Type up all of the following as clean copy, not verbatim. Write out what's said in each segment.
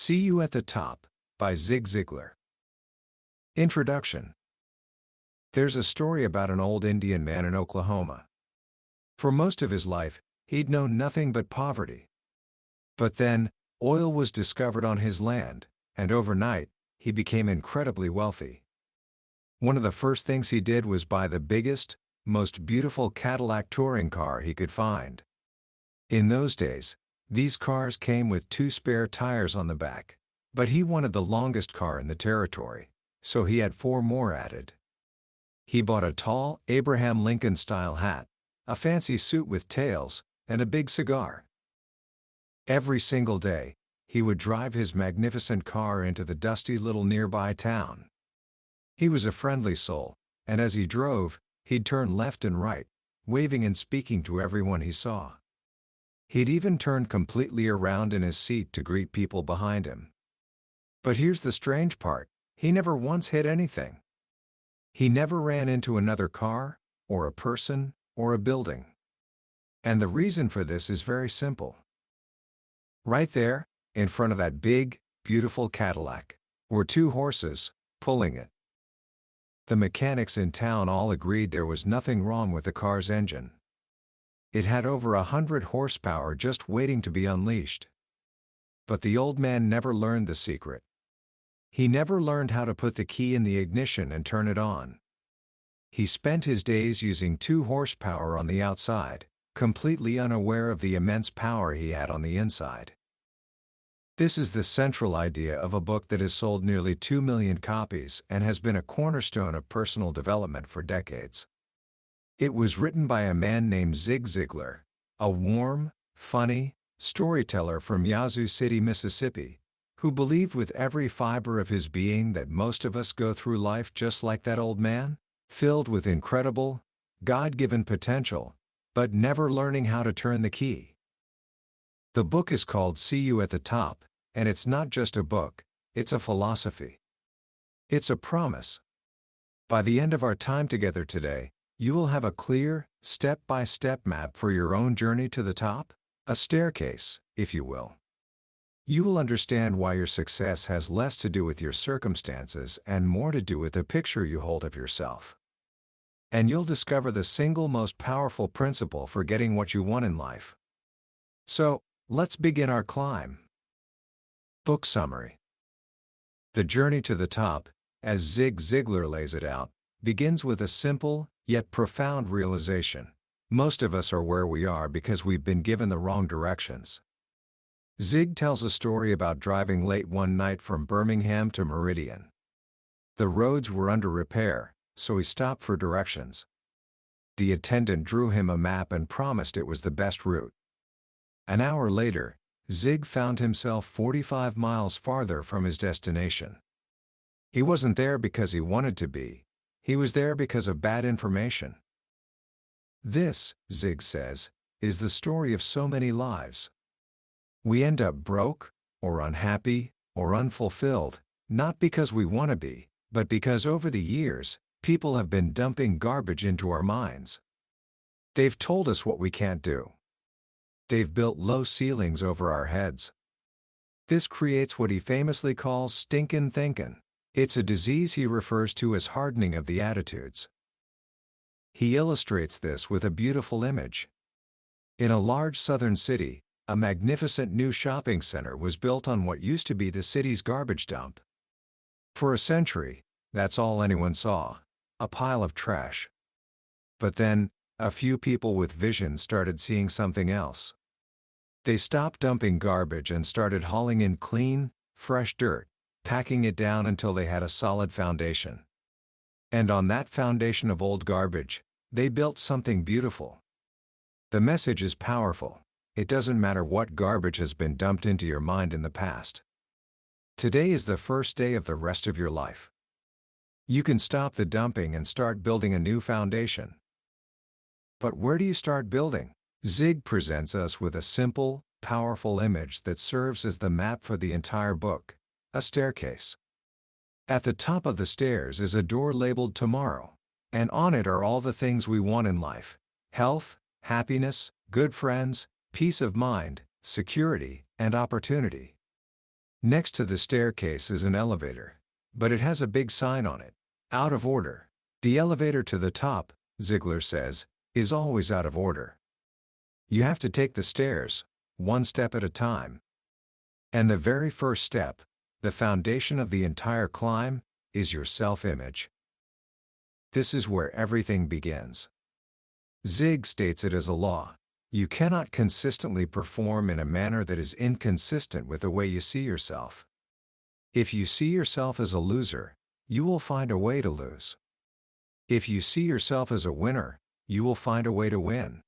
See You at the Top, by Zig Ziglar. Introduction. There's a story about an old Indian man in Oklahoma. For most of his life, he'd known nothing but poverty. But then, oil was discovered on his land, and overnight, he became incredibly wealthy. One of the first things he did was buy the biggest, most beautiful Cadillac touring car he could find. In those days, these cars came with 2 spare tires on the back, but he wanted the longest car in the territory, so he had 4 more added. He bought a tall, Abraham Lincoln-style hat, a fancy suit with tails, and a big cigar. Every single day, he would drive his magnificent car into the dusty little nearby town. He was a friendly soul, and as he drove, he'd turn left and right, waving and speaking to everyone he saw. He'd even turned completely around in his seat to greet people behind him. But here's the strange part: he never once hit anything. He never ran into another car, or a person, or a building. And the reason for this is very simple. Right there, in front of that big, beautiful Cadillac, were 2 horses, pulling it. The mechanics in town all agreed there was nothing wrong with the car's engine. It had over 100 horsepower just waiting to be unleashed. But the old man never learned the secret. He never learned how to put the key in the ignition and turn it on. He spent his days using 2 horsepower on the outside, completely unaware of the immense power he had on the inside. This is the central idea of a book that has sold nearly 2 million copies and has been a cornerstone of personal development for decades. It was written by a man named Zig Ziglar, a warm, funny storyteller from Yazoo City, Mississippi, who believed with every fiber of his being that most of us go through life just like that old man, filled with incredible, God-given potential, but never learning how to turn the key. The book is called See You at the Top, and it's not just a book, it's a philosophy. It's a promise. By the end of our time together today, you will have a clear, step-by-step map for your own journey to the top, a staircase, if you will. You will understand why your success has less to do with your circumstances and more to do with the picture you hold of yourself. And you'll discover the single most powerful principle for getting what you want in life. So, let's begin our climb. Book summary. The journey to the top, as Zig Ziglar lays it out, begins with a simple, yet profound realization. Most of us are where we are because we've been given the wrong directions. Zig tells a story about driving late one night from Birmingham to Meridian. The roads were under repair, so he stopped for directions. The attendant drew him a map and promised it was the best route. An hour later, Zig found himself 45 miles farther from his destination. He wasn't there because he wanted to be. He was there because of bad information. This, Zig says, is the story of so many lives. We end up broke, or unhappy, or unfulfilled, not because we want to be, but because over the years, people have been dumping garbage into our minds. They've told us what we can't do. They've built low ceilings over our heads. This creates what he famously calls stinkin' thinkin'. It's a disease he refers to as hardening of the attitudes. He illustrates this with a beautiful image. In a large southern city, a magnificent new shopping center was built on what used to be the city's garbage dump. For a century, that's all anyone saw, a pile of trash. But then, a few people with vision started seeing something else. They stopped dumping garbage and started hauling in clean, fresh dirt, packing it down until they had a solid foundation. And on that foundation of old garbage, they built something beautiful. The message is powerful. It doesn't matter what garbage has been dumped into your mind in the past. Today is the first day of the rest of your life. You can stop the dumping and start building a new foundation. But where do you start building? Zig presents us with a simple, powerful image that serves as the map for the entire book: a staircase. At the top of the stairs is a door labeled Tomorrow, and on it are all the things we want in life: health, happiness, good friends, peace of mind, security, and opportunity. Next to the staircase is an elevator, but it has a big sign on it, out of order. The elevator to the top, Ziglar says, is always out of order. You have to take the stairs, one step at a time. And the very first step, the foundation of the entire climb, is your self-image. This is where everything begins. Zig states it as a law. You cannot consistently perform in a manner that is inconsistent with the way you see yourself. If you see yourself as a loser, you will find a way to lose. If you see yourself as a winner, you will find a way to win.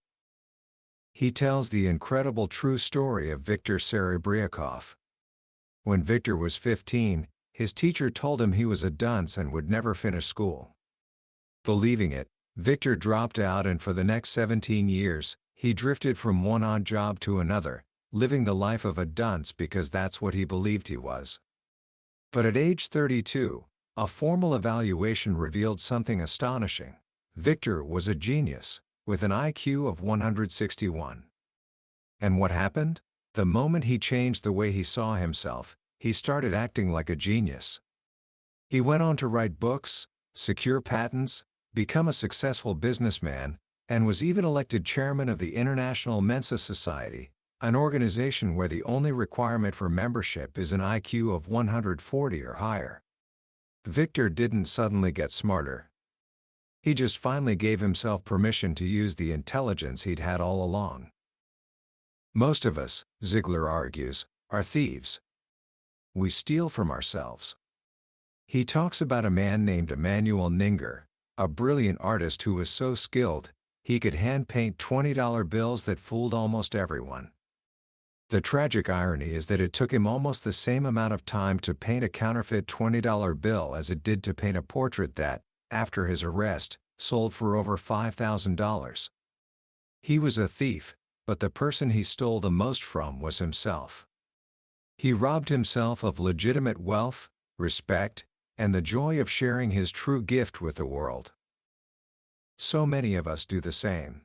He tells the incredible true story of Viktor Serebryakov. When Viktor was 15, his teacher told him he was a dunce and would never finish school. Believing it, Viktor dropped out, and for the next 17 years, he drifted from one odd job to another, living the life of a dunce because that's what he believed he was. But at age 32, a formal evaluation revealed something astonishing. Viktor was a genius, with an IQ of 161. And what happened? The moment he changed the way he saw himself, he started acting like a genius. He went on to write books, secure patents, become a successful businessman, and was even elected chairman of the International Mensa Society, an organization where the only requirement for membership is an IQ of 140 or higher. Viktor didn't suddenly get smarter. He just finally gave himself permission to use the intelligence he'd had all along. Most of us, Ziglar argues, are thieves. We steal from ourselves. He talks about a man named Emanuel Ninger, a brilliant artist who was so skilled, he could hand-paint $20 bills that fooled almost everyone. The tragic irony is that it took him almost the same amount of time to paint a counterfeit $20 bill as it did to paint a portrait that, after his arrest, sold for over $5,000. He was a thief, but the person he stole the most from was himself. He robbed himself of legitimate wealth, respect, and the joy of sharing his true gift with the world. So many of us do the same.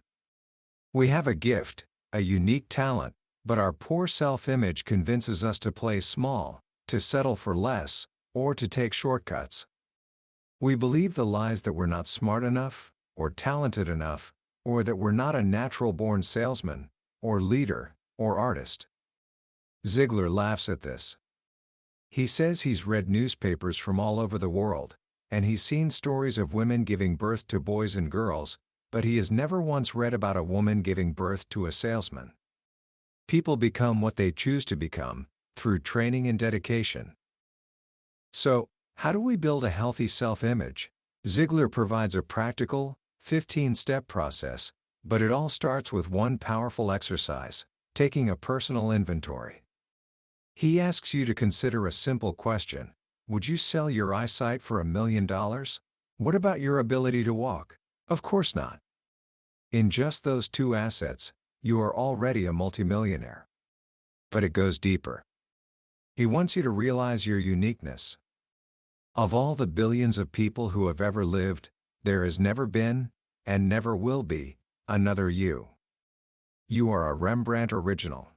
We have a gift, a unique talent, but our poor self-image convinces us to play small, to settle for less, or to take shortcuts. We believe the lies that we're not smart enough, or talented enough, or that we're not a natural-born salesman, or leader, or artist. Ziglar laughs at this. He says he's read newspapers from all over the world, and he's seen stories of women giving birth to boys and girls, but he has never once read about a woman giving birth to a salesman. People become what they choose to become, through training and dedication. So, how do we build a healthy self-image? Ziglar provides a practical, 15-step process, but it all starts with one powerful exercise: taking a personal inventory. He asks you to consider a simple question. Would you sell your eyesight for $1 million? What about your ability to walk? Of course not. In just those two assets, you are already a multimillionaire. But it goes deeper. He wants you to realize your uniqueness. Of all the billions of people who have ever lived, there has never been, and never will be, another you. You are a Rembrandt original.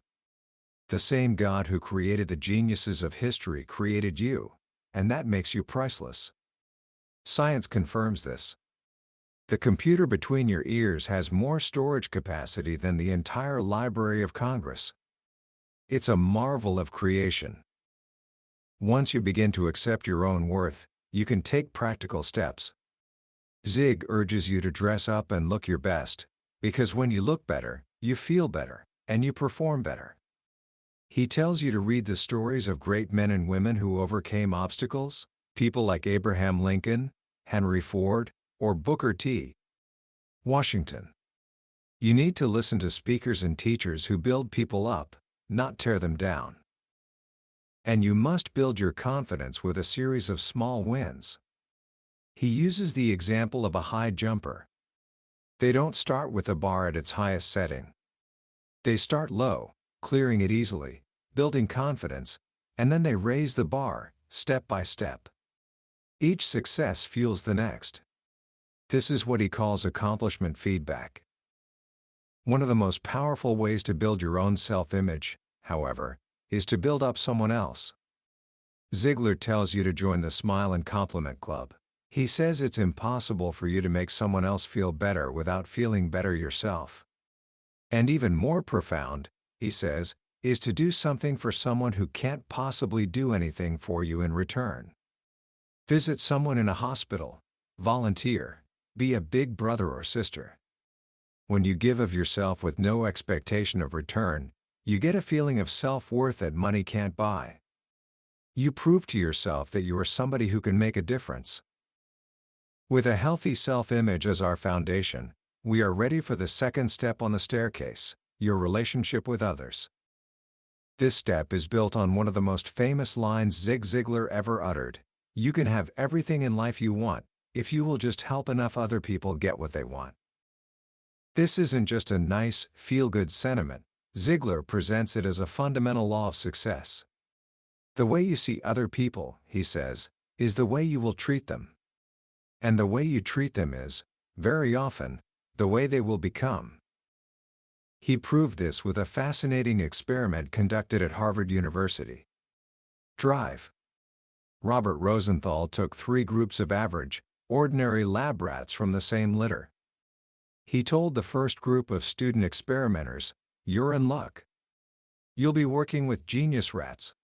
The same God who created the geniuses of history created you, and that makes you priceless. Science confirms this. The computer between your ears has more storage capacity than the entire Library of Congress. It's a marvel of creation. Once you begin to accept your own worth, you can take practical steps. Zig urges you to dress up and look your best, because when you look better, you feel better, and you perform better. He tells you to read the stories of great men and women who overcame obstacles, people like Abraham Lincoln, Henry Ford, or Booker T. Washington. You need to listen to speakers and teachers who build people up, not tear them down. And you must build your confidence with a series of small wins. He uses the example of a high jumper. They don't start with the bar at its highest setting. They start low, clearing it easily, building confidence, and then they raise the bar, step by step. Each success fuels the next. This is what he calls accomplishment feedback. One of the most powerful ways to build your own self-image, however, is to build up someone else. Ziglar tells you to join the Smile and Compliment Club. He says it's impossible for you to make someone else feel better without feeling better yourself. And even more profound, he says, is to do something for someone who can't possibly do anything for you in return. Visit someone in a hospital, volunteer, be a big brother or sister. When you give of yourself with no expectation of return, you get a feeling of self-worth that money can't buy. You prove to yourself that you are somebody who can make a difference. With a healthy self-image as our foundation, we are ready for the second step on the staircase, your relationship with others. This step is built on one of the most famous lines Zig Ziglar ever uttered: "You can have everything in life you want, if you will just help enough other people get what they want." This isn't just a nice, feel-good sentiment. Ziglar presents it as a fundamental law of success. The way you see other people, he says, is the way you will treat them. And the way you treat them is, very often, the way they will become. He proved this with a fascinating experiment conducted at Harvard University. Drive. Robert Rosenthal took 3 groups of average, ordinary lab rats from the same litter. He told the first group of student experimenters, "You're in luck. You'll be working with genius rats.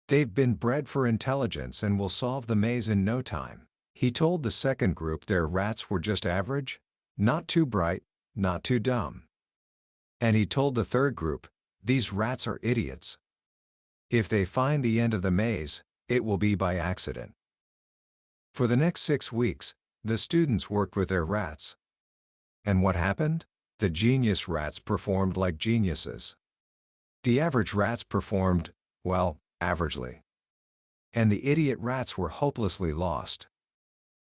They've been bred for intelligence and will solve the maze in no time." He told the second group their rats were just average, not too bright, not too dumb. And he told the third group, "These rats are idiots. If they find the end of the maze, it will be by accident." For the next 6 weeks, the students worked with their rats. And what happened? The genius rats performed like geniuses. The average rats performed, well, averagely. And the idiot rats were hopelessly lost.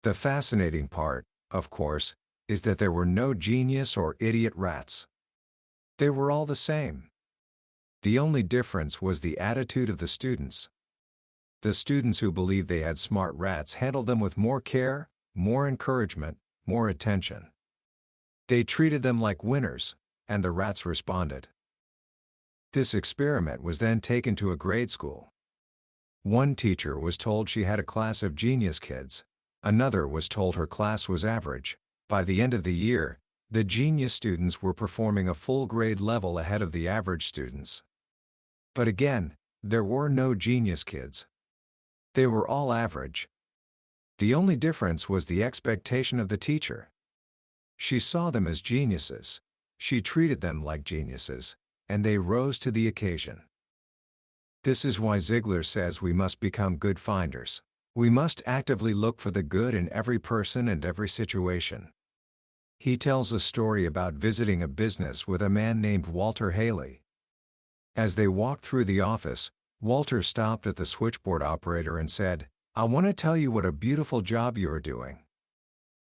The fascinating part, of course, is that there were no genius or idiot rats. They were all the same. The only difference was the attitude of the students. The students who believed they had smart rats handled them with more care, more encouragement, more attention. They treated them like winners, and the rats responded. This experiment was then taken to a grade school. One teacher was told she had a class of genius kids. Another was told her class was average. By the end of the year, the genius students were performing a full grade level ahead of the average students. But again, there were no genius kids. They were all average. The only difference was the expectation of the teacher. She saw them as geniuses, she treated them like geniuses, and they rose to the occasion. This is why Ziglar says we must become good finders. We must actively look for the good in every person and every situation. He tells a story about visiting a business with a man named Walter Haley. As they walked through the office, Walter stopped at the switchboard operator and said, "I want to tell you what a beautiful job you are doing.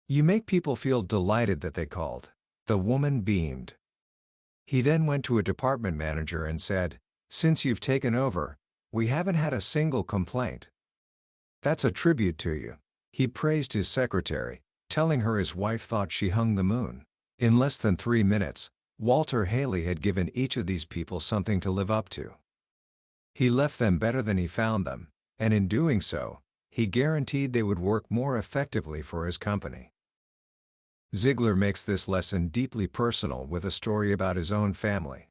You make people feel delighted that they called." The woman beamed. He then went to a department manager and said, "Since you've taken over, we haven't had a single complaint. That's a tribute to you." He praised his secretary, telling her his wife thought she hung the moon. In less than 3 minutes, Walter Haley had given each of these people something to live up to. He left them better than he found them, and in doing so, he guaranteed they would work more effectively for his company. Ziglar makes this lesson deeply personal with a story about his own family.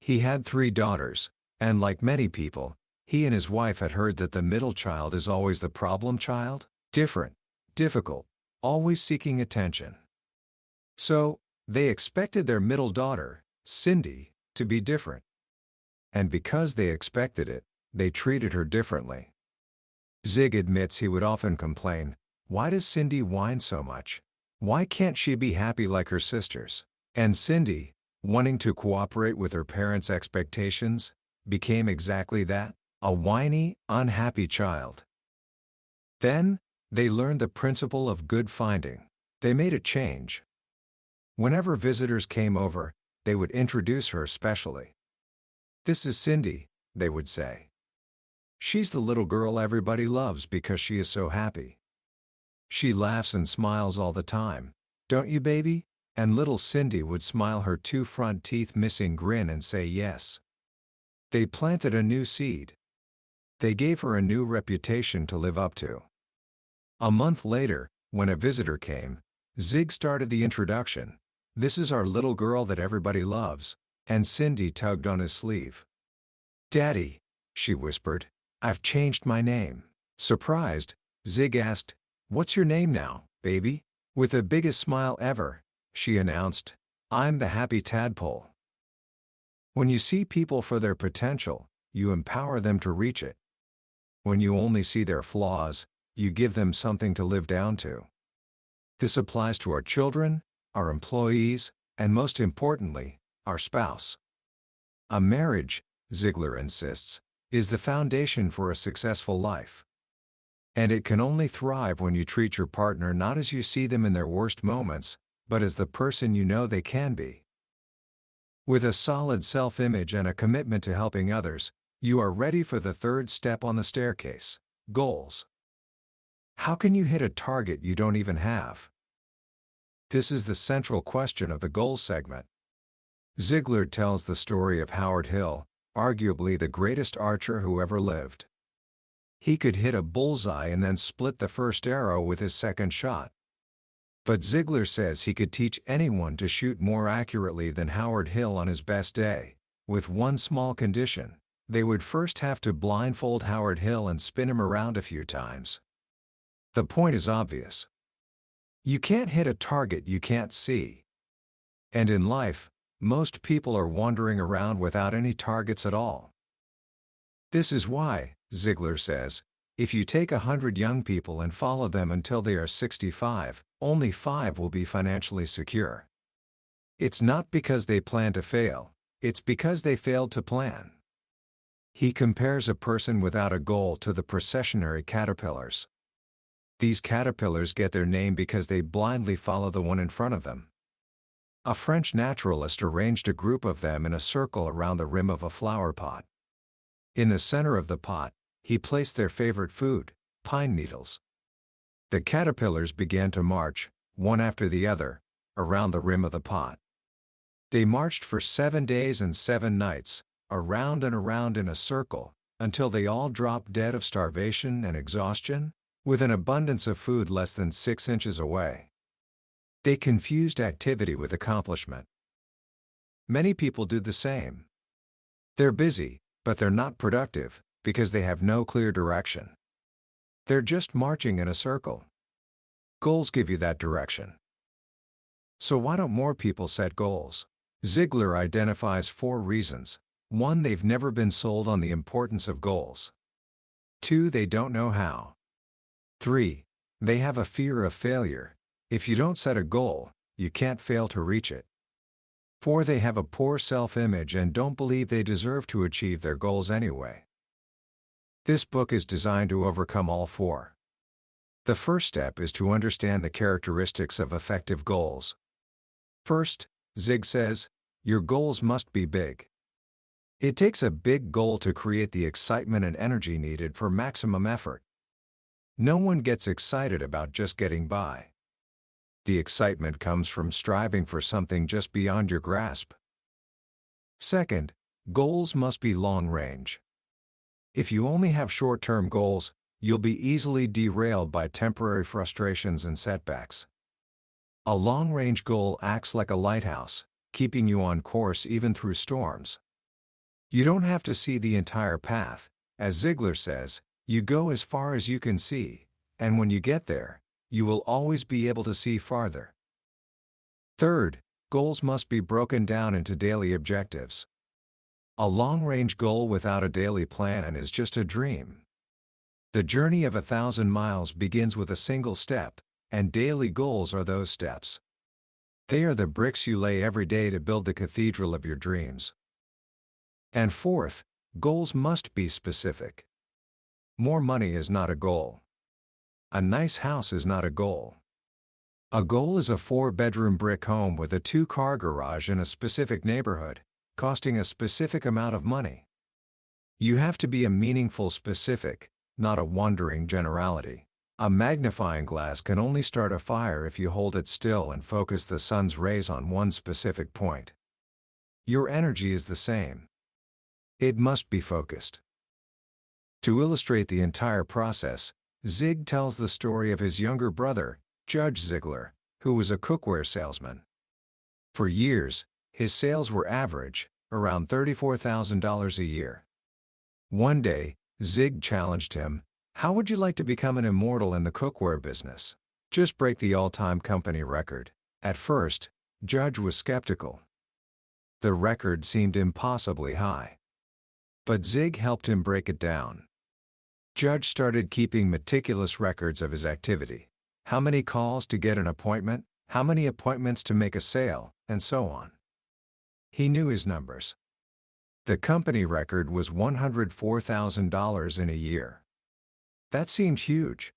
He had 3 daughters, and like many people, he and his wife had heard that the middle child is always the problem child, different, difficult, always seeking attention. So, they expected their middle daughter, Cindy, to be different. And because they expected it, they treated her differently. Zig admits he would often complain, "Why does Cindy whine so much? Why can't she be happy like her sisters?" And Cindy, wanting to cooperate with her parents' expectations, became exactly that, a whiny, unhappy child. Then, they learned the principle of good finding. They made a change. Whenever visitors came over, they would introduce her specially. "This is Cindy," they would say. "She's the little girl everybody loves because she is so happy. She laughs and smiles all the time, don't you, baby?" And little Cindy would smile her 2 front teeth missing grin and say yes. They planted a new seed. They gave her a new reputation to live up to. A month later, when a visitor came, Zig started the introduction. "This is our little girl that everybody loves," and Cindy tugged on his sleeve. "Daddy," she whispered, "I've changed my name." Surprised, Zig asked, "What's your name now, baby?" With the biggest smile ever, she announced, "I'm the happy tadpole." When you see people for their potential, you empower them to reach it. When you only see their flaws, you give them something to live down to. This applies to our children, our employees, and most importantly, our spouse. A marriage, Ziglar insists, is the foundation for a successful life. And it can only thrive when you treat your partner not as you see them in their worst moments, but as the person you know they can be. With a solid self-image and a commitment to helping others, you are ready for the third step on the staircase: goals. How can you hit a target you don't even have? This is the central question of the goals segment. Ziglar tells the story of Howard Hill, arguably the greatest archer who ever lived. He could hit a bullseye and then split the first arrow with his second shot. But Ziglar says he could teach anyone to shoot more accurately than Howard Hill on his best day, with one small condition: they would first have to blindfold Howard Hill and spin him around a few times. The point is obvious. You can't hit a target you can't see. And in life, most people are wandering around without any targets at all. This is why, Ziglar says, if you take 100 young people and follow them until they are 65, only 5 will be financially secure. It's not because they plan to fail, it's because they failed to plan. He compares a person without a goal to the processionary caterpillars. These caterpillars get their name because they blindly follow the one in front of them. A French naturalist arranged a group of them in a circle around the rim of a flower pot. In the center of the pot, he placed their favorite food, pine needles. The caterpillars began to march, one after the other, around the rim of the pot. They marched for 7 days and 7 nights, around and around in a circle, until they all dropped dead of starvation and exhaustion, with an abundance of food less than 6 inches away. They confused activity with accomplishment. Many people do the same. They're busy, but they're not productive, because they have no clear direction. They're just marching in a circle. Goals give you that direction. So why don't more people set goals? Ziglar identifies 4 reasons. 1. They've never been sold on the importance of goals. 2. They don't know how. 3. They have a fear of failure. If you don't set a goal, you can't fail to reach it. 4. They have a poor self-image and don't believe they deserve to achieve their goals anyway. This book is designed to overcome all 4. The first step is to understand the characteristics of effective goals. First, Zig says, your goals must be big. It takes a big goal to create the excitement and energy needed for maximum effort. No one gets excited about just getting by. The excitement comes from striving for something just beyond your grasp. Second, goals must be long-range. If you only have short-term goals, you'll be easily derailed by temporary frustrations and setbacks. A long-range goal acts like a lighthouse, keeping you on course even through storms. You don't have to see the entire path. As Ziglar says, you go as far as you can see, and when you get there, you will always be able to see farther. Third, goals must be broken down into daily objectives. A long-range goal without a daily plan is just a dream. The journey of 1,000 miles begins with a single step, and daily goals are those steps. They are the bricks you lay every day to build the cathedral of your dreams. And fourth, goals must be specific. More money is not a goal. A nice house is not a goal. A goal is a 4-bedroom brick home with a 2-car garage in a specific neighborhood, costing a specific amount of money. You have to be a meaningful specific, not a wandering generality. A magnifying glass can only start a fire if you hold it still and focus the sun's rays on one specific point. Your energy is the same. It must be focused. To illustrate the entire process, Zig tells the story of his younger brother, Judge Ziglar, who was a cookware salesman. For years, his sales were average, around $34,000 a year. One day, Zig challenged him, "How would you like to become an immortal in the cookware business? Just break the all-time company record." At first, Judge was skeptical. The record seemed impossibly high. But Zig helped him break it down. Judge started keeping meticulous records of his activity. How many calls to get an appointment, how many appointments to make a sale, and so on. He knew his numbers. The company record was $104,000 in a year. That seemed huge.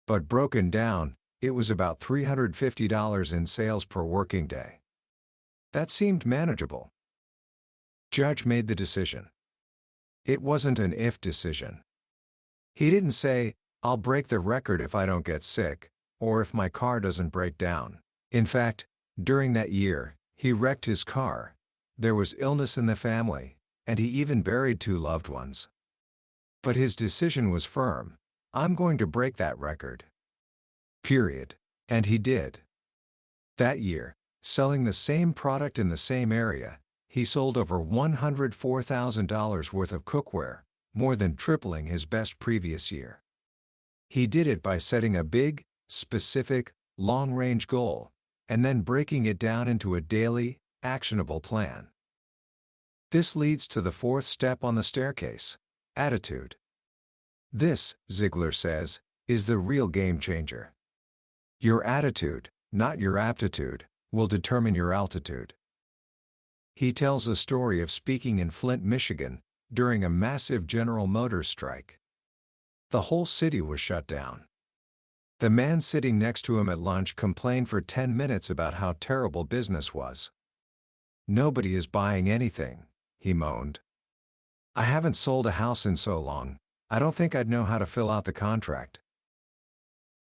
But broken down, it was about $350 in sales per working day. That seemed manageable. Judge made the decision. It wasn't an if decision. He didn't say, "I'll break the record if I don't get sick, or if my car doesn't break down." In fact, during that year, he wrecked his car. There was illness in the family, and he even buried 2 loved ones. But his decision was firm. "I'm going to break that record." Period. And he did. That year, selling the same product in the same area, he sold over $104,000 worth of cookware, more than tripling his best previous year. He did it by setting a big, specific, long-range goal, and then breaking it down into a daily, actionable plan. This leads to the 4th step on the staircase: attitude. This, Ziglar says, is the real game changer. Your attitude, not your aptitude, will determine your altitude. He tells a story of speaking in Flint, Michigan, during a massive General Motors strike. The whole city was shut down. The man sitting next to him at lunch complained for 10 minutes about how terrible business was. "Nobody is buying anything," he moaned. "I haven't sold a house in so long, I don't think I'd know how to fill out the contract."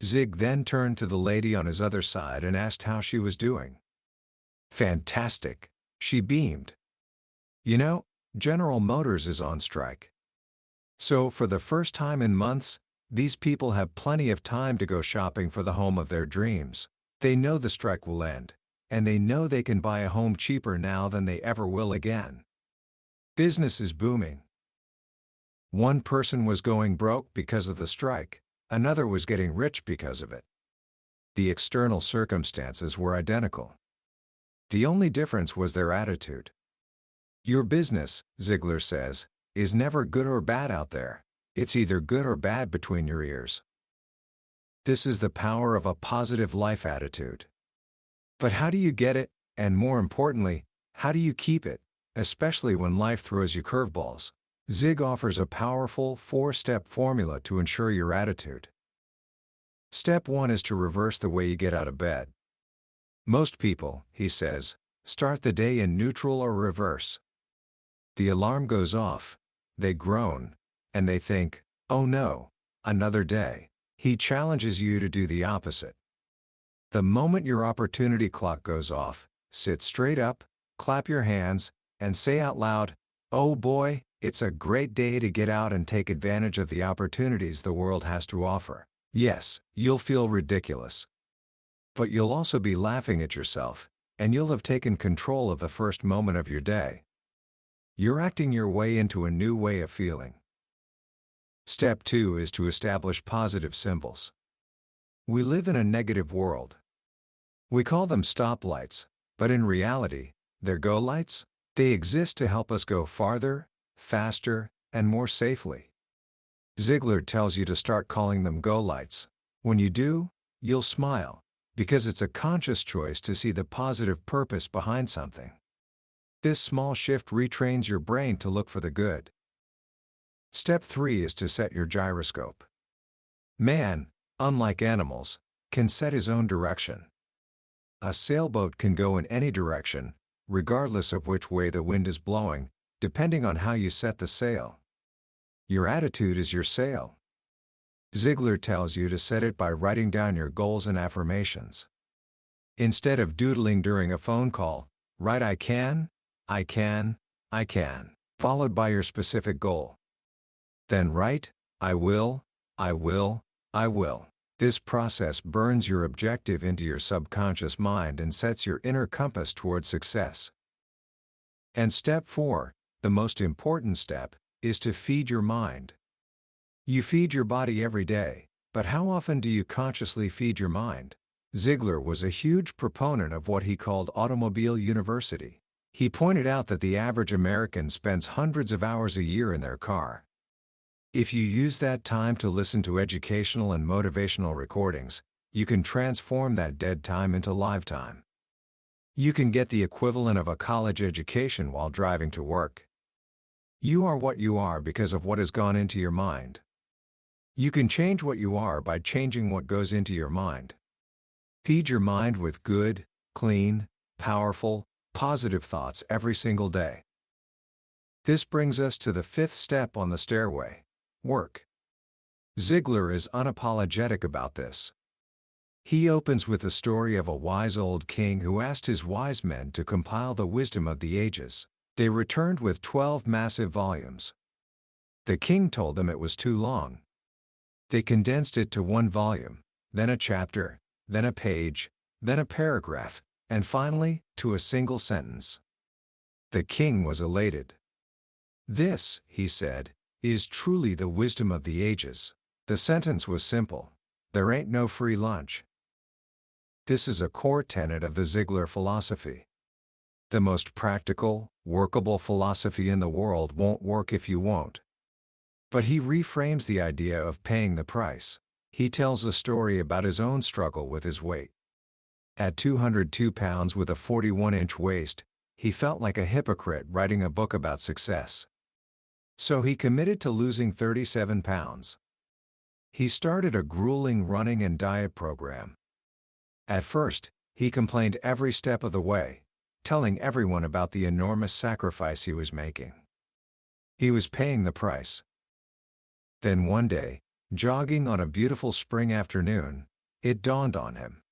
Zig then turned to the lady on his other side and asked how she was doing. "Fantastic," she beamed. "You know, General Motors is on strike. So for the first time in months, these people have plenty of time to go shopping for the home of their dreams. They know the strike will end, and they know they can buy a home cheaper now than they ever will again. Business is booming." One person was going broke because of the strike, another was getting rich because of it. The external circumstances were identical. The only difference was their attitude. Your business, Ziglar says, is never good or bad out there. It's either good or bad between your ears. This is the power of a positive life attitude. But how do you get it, and more importantly, how do you keep it, especially when life throws you curveballs? Zig offers a powerful 4-step formula to ensure your attitude. Step 1 is to reverse the way you get out of bed. Most people, he says, start the day in neutral or reverse. The alarm goes off, they groan, and they think, "Oh no, another day." He challenges you to do the opposite. The moment your opportunity clock goes off, sit straight up, clap your hands, and say out loud, "Oh boy, it's a great day to get out and take advantage of the opportunities the world has to offer." Yes, you'll feel ridiculous. But you'll also be laughing at yourself, and you'll have taken control of the first moment of your day. You're acting your way into a new way of feeling. Step 2 is to establish positive symbols. We live in a negative world. We call them stoplights, but in reality, they're go lights. They exist to help us go farther, faster, and more safely. Ziglar tells you to start calling them go lights. When you do, you'll smile, because it's a conscious choice to see the positive purpose behind something. This small shift retrains your brain to look for the good. Step 3 is to set your gyroscope. Man, unlike animals, can set his own direction. A sailboat can go in any direction, regardless of which way the wind is blowing, depending on how you set the sail. Your attitude is your sail. Ziglar tells you to set it by writing down your goals and affirmations. Instead of doodling during a phone call, write I can, followed by your specific goal. Then write, I will, I will, I will. This process burns your objective into your subconscious mind and sets your inner compass towards success. And step 4, the most important step, is to feed your mind. You feed your body every day, but how often do you consciously feed your mind? Ziglar was a huge proponent of what he called automobile university. He pointed out that the average American spends hundreds of hours a year in their car. If you use that time to listen to educational and motivational recordings, you can transform that dead time into live time. You can get the equivalent of a college education while driving to work. You are what you are because of what has gone into your mind. You can change what you are by changing what goes into your mind. Feed your mind with good, clean, powerful, positive thoughts every single day. This brings us to the 5th step on the stairway: work. Ziglar is unapologetic about this. He opens with the story of a wise old king who asked his wise men to compile the wisdom of the ages. They returned with 12 massive volumes. The king told them it was too long. They condensed it to one volume, then a chapter, then a page, then a paragraph, and finally, to a single sentence. The king was elated. This, he said, is truly the wisdom of the ages. The sentence was simple: there ain't no free lunch. This is a core tenet of the Ziglar philosophy. The most practical, workable philosophy in the world won't work if you won't. But he reframes the idea of paying the price. He tells a story about his own struggle with his weight. At 202 pounds with a 41-inch waist, he felt like a hypocrite writing a book about success. So he committed to losing 37 pounds. He started a grueling running and diet program. At first, he complained every step of the way, telling everyone about the enormous sacrifice he was making. He was paying the price. Then one day, jogging on a beautiful spring afternoon, it dawned on him.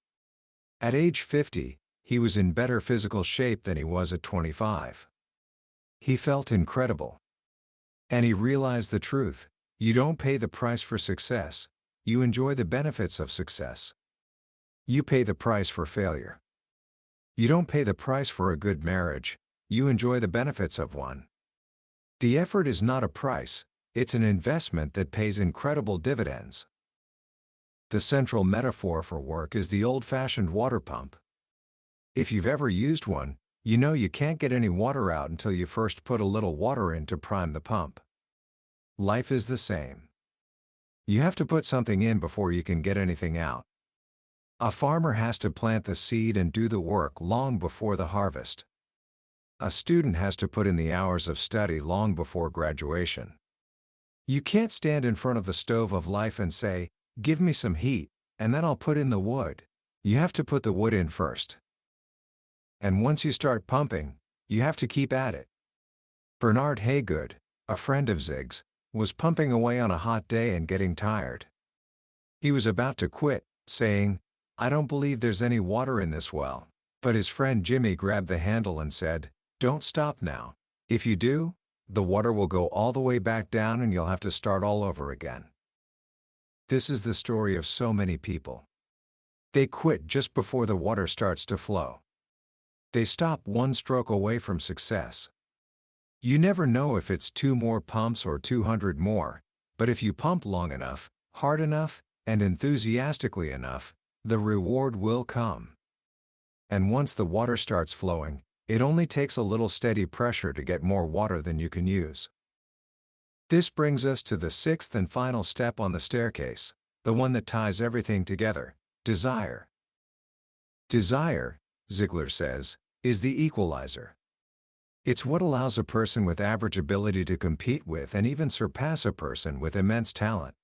At age 50, he was in better physical shape than he was at 25. He felt incredible. And he realized the truth: you don't pay the price for success, you enjoy the benefits of success. You pay the price for failure. You don't pay the price for a good marriage, you enjoy the benefits of one. The effort is not a price, it's an investment that pays incredible dividends. The central metaphor for work is the old-fashioned water pump. If you've ever used one, you know you can't get any water out until you first put a little water in to prime the pump. Life is the same. You have to put something in before you can get anything out. A farmer has to plant the seed and do the work long before the harvest. A student has to put in the hours of study long before graduation. You can't stand in front of the stove of life and say, "Give me some heat, and then I'll put in the wood." You have to put the wood in first. And once you start pumping, you have to keep at it. Bernard Haygood, a friend of Zig's, was pumping away on a hot day and getting tired. He was about to quit, saying, "I don't believe there's any water in this well." But his friend Jimmy grabbed the handle and said, "Don't stop now. If you do, the water will go all the way back down and you'll have to start all over again." This is the story of so many people. They quit just before the water starts to flow. They stop one stroke away from success. You never know if it's 2 more pumps or 200 more, but if you pump long enough, hard enough, and enthusiastically enough, the reward will come. And once the water starts flowing, it only takes a little steady pressure to get more water than you can use. This brings us to the 6th and final step on the staircase, the one that ties everything together: desire. Desire, Ziglar says, is the equalizer. It's what allows a person with average ability to compete with and even surpass a person with immense talent.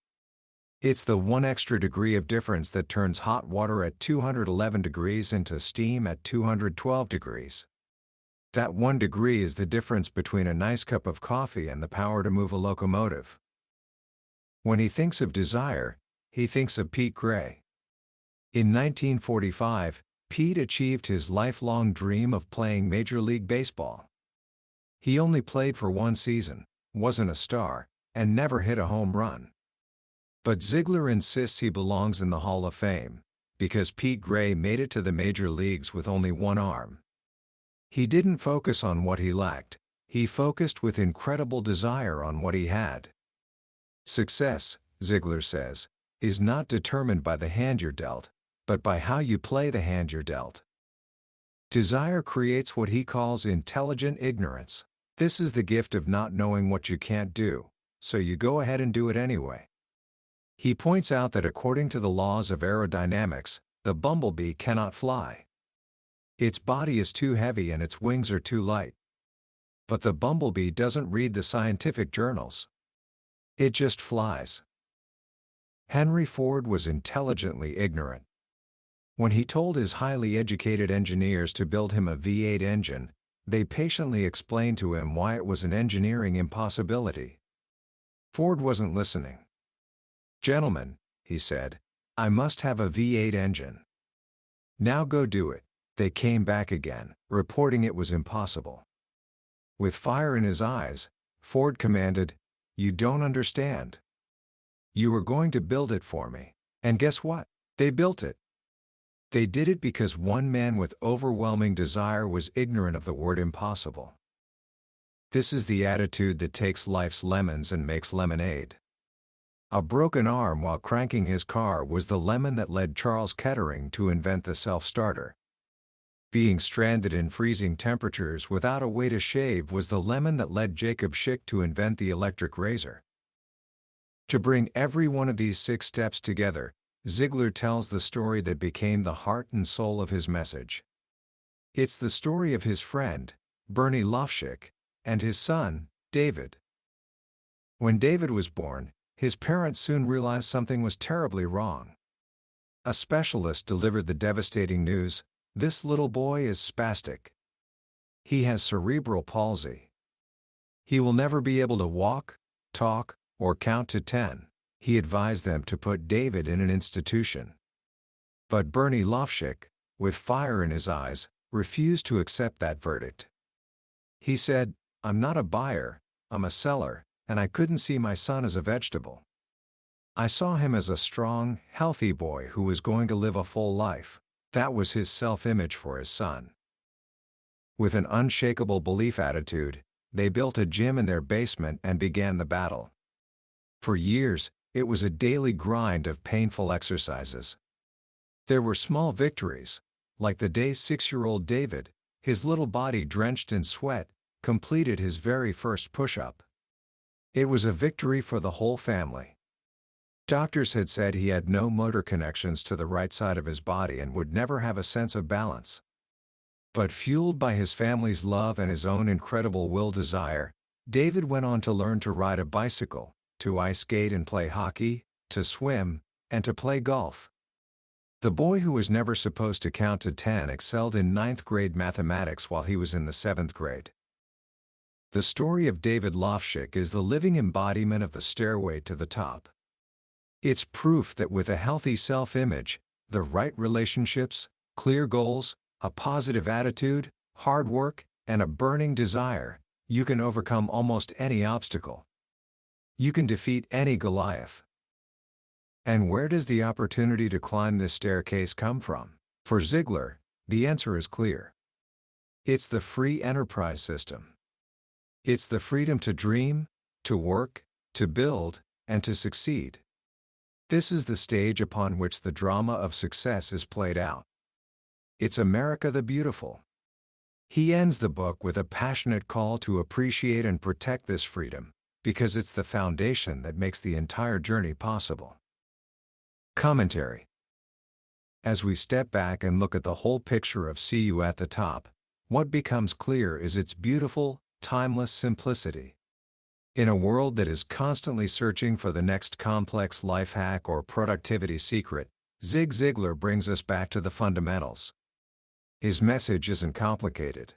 It's the one extra degree of difference that turns hot water at 211 degrees into steam at 212 degrees. That 1 degree is the difference between a nice cup of coffee and the power to move a locomotive. When he thinks of desire, he thinks of Pete Gray. In 1945, Pete achieved his lifelong dream of playing Major League Baseball. He only played for 1 season, wasn't a star, and never hit a home run. But Ziglar insists he belongs in the Hall of Fame, because Pete Gray made it to the major leagues with only one arm. He didn't focus on what he lacked, he focused with incredible desire on what he had. Success, Ziglar says, is not determined by the hand you're dealt, but by how you play the hand you're dealt. Desire creates what he calls intelligent ignorance. This is the gift of not knowing what you can't do, so you go ahead and do it anyway. He points out that according to the laws of aerodynamics, the bumblebee cannot fly. Its body is too heavy and its wings are too light. But the bumblebee doesn't read the scientific journals. It just flies. Henry Ford was intelligently ignorant. When he told his highly educated engineers to build him a V8 engine, they patiently explained to him why it was an engineering impossibility. Ford wasn't listening. "Gentlemen," he said, "I must have a V8 engine. Now go do it." They came back again, reporting it was impossible. With fire in his eyes, Ford commanded, "You don't understand. You were going to build it for me. And guess what? They built it." They did it because one man with overwhelming desire was ignorant of the word impossible. This is the attitude that takes life's lemons and makes lemonade. A broken arm while cranking his car was the lemon that led Charles Kettering to invent the self-starter. Being stranded in freezing temperatures without a way to shave was the lemon that led Jacob Schick to invent the electric razor. To bring every one of these 6 steps together, Ziglar tells the story that became the heart and soul of his message. It's the story of his friend, Bernie Lofschick, and his son, David. When David was born, his parents soon realized something was terribly wrong. A specialist delivered the devastating news: "This little boy is spastic. He has cerebral palsy. He will never be able to walk, talk, or count to 10. He advised them to put David in an institution. But Bernie Lofschick, with fire in his eyes, refused to accept that verdict. He said, "I'm not a buyer, I'm a seller, and I couldn't see my son as a vegetable. I saw him as a strong, healthy boy who was going to live a full life." That was his self-image for his son. With an unshakable belief attitude, they built a gym in their basement and began the battle. For years, it was a daily grind of painful exercises. There were small victories, like the day 6-year-old David, his little body drenched in sweat, completed his very first push-up. It was a victory for the whole family. Doctors had said he had no motor connections to the right side of his body and would never have a sense of balance. But fueled by his family's love and his own incredible will desire, David went on to learn to ride a bicycle, to ice skate and play hockey, to swim, and to play golf. The boy who was never supposed to count to 10 excelled in 9th grade mathematics while he was in the 7th grade. The story of David Lofschick is the living embodiment of the stairway to the top. It's proof that with a healthy self-image, the right relationships, clear goals, a positive attitude, hard work, and a burning desire, you can overcome almost any obstacle. You can defeat any Goliath. And where does the opportunity to climb this staircase come from? For Ziglar, the answer is clear. It's the free enterprise system. It's the freedom to dream, to work, to build, and to succeed. This is the stage upon which the drama of success is played out. It's America the Beautiful. He ends the book with a passionate call to appreciate and protect this freedom, because it's the foundation that makes the entire journey possible. Commentary. As we step back and look at the whole picture of See You at the Top, what becomes clear is its beautiful, timeless simplicity. In a world that is constantly searching for the next complex life hack or productivity secret, Zig Ziglar brings us back to the fundamentals. His message isn't complicated.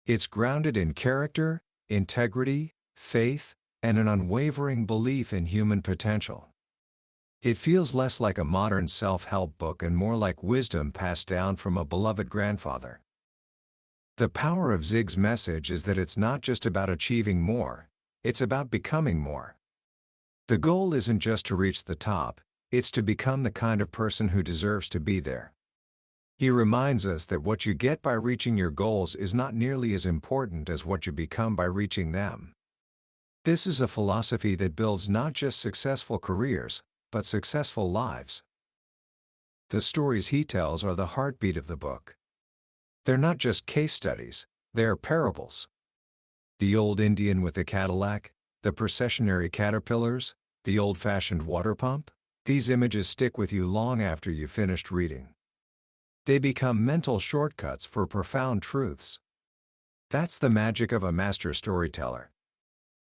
It's grounded in character, integrity, faith, and an unwavering belief in human potential. It feels less like a modern self-help book and more like wisdom passed down from a beloved grandfather. The power of Zig's message is that it's not just about achieving more, it's about becoming more. The goal isn't just to reach the top, it's to become the kind of person who deserves to be there. He reminds us that what you get by reaching your goals is not nearly as important as what you become by reaching them. This is a philosophy that builds not just successful careers, but successful lives. The stories he tells are the heartbeat of the book. They're not just case studies, they're parables. The old Indian with the Cadillac, the processionary caterpillars, the old-fashioned water pump, these images stick with you long after you've finished reading. They become mental shortcuts for profound truths. That's the magic of a master storyteller.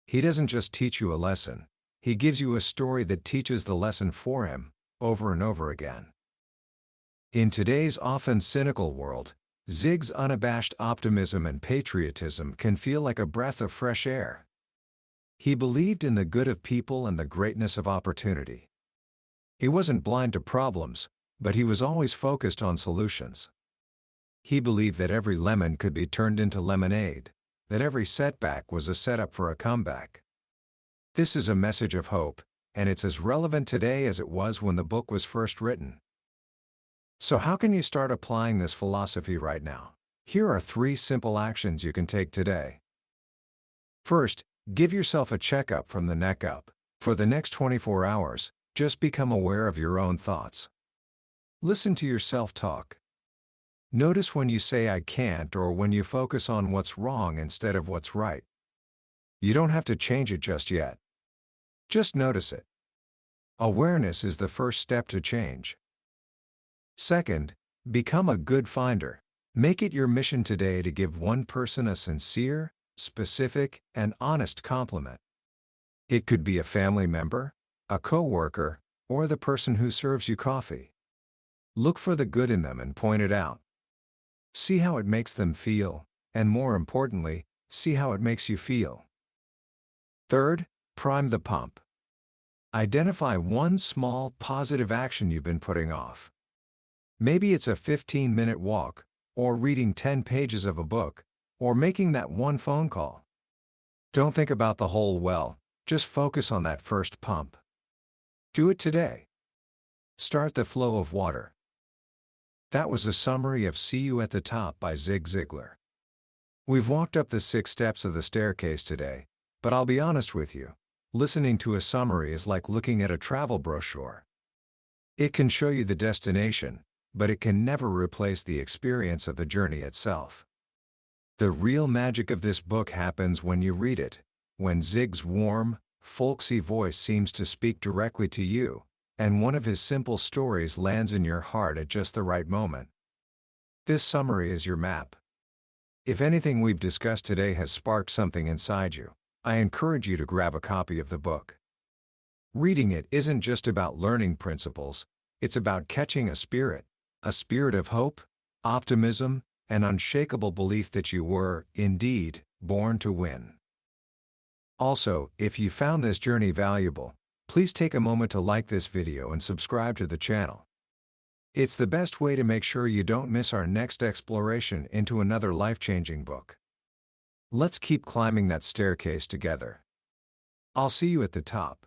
He doesn't just teach you a lesson, he gives you a story that teaches the lesson for him, over and over again. In today's often cynical world, Zig's unabashed optimism and patriotism can feel like a breath of fresh air. He believed in the good of people and the greatness of opportunity. He wasn't blind to problems, but he was always focused on solutions. He believed that every lemon could be turned into lemonade, that every setback was a setup for a comeback. This is a message of hope, and it's as relevant today as it was when the book was first written. So how can you start applying this philosophy right now? Here are 3 simple actions you can take today. First, give yourself a checkup from the neck up. For the next 24 hours, just become aware of your own thoughts. Listen to your self-talk. Notice when you say "I can't" or when you focus on what's wrong instead of what's right. You don't have to change it just yet. Just notice it. Awareness is the first step to change. Second, become a good finder. Make it your mission today to give one person a sincere, specific, and honest compliment. It could be a family member, a coworker, or the person who serves you coffee. Look for the good in them and point it out. See how it makes them feel, and more importantly, see how it makes you feel. Third, prime the pump. Identify one small, positive action you've been putting off. Maybe it's a 15-minute walk, or reading 10 pages of a book, or making that one phone call. Don't think about the whole well, just focus on that first pump. Do it today. Start the flow of water. That was a summary of See You at the Top by Zig Ziglar. We've walked up the 6 steps of the staircase today, but I'll be honest with you, listening to a summary is like looking at a travel brochure. It can show you the destination, but it can never replace the experience of the journey itself. The real magic of this book happens when you read it, when Zig's warm, folksy voice seems to speak directly to you, and one of his simple stories lands in your heart at just the right moment. This summary is your map. If anything we've discussed today has sparked something inside you, I encourage you to grab a copy of the book. Reading it isn't just about learning principles, it's about catching a spirit of hope, optimism, and unshakable belief that you were, indeed, born to win. Also, if you found this journey valuable, please take a moment to like this video and subscribe to the channel. It's the best way to make sure you don't miss our next exploration into another life-changing book. Let's keep climbing that staircase together. I'll see you at the top.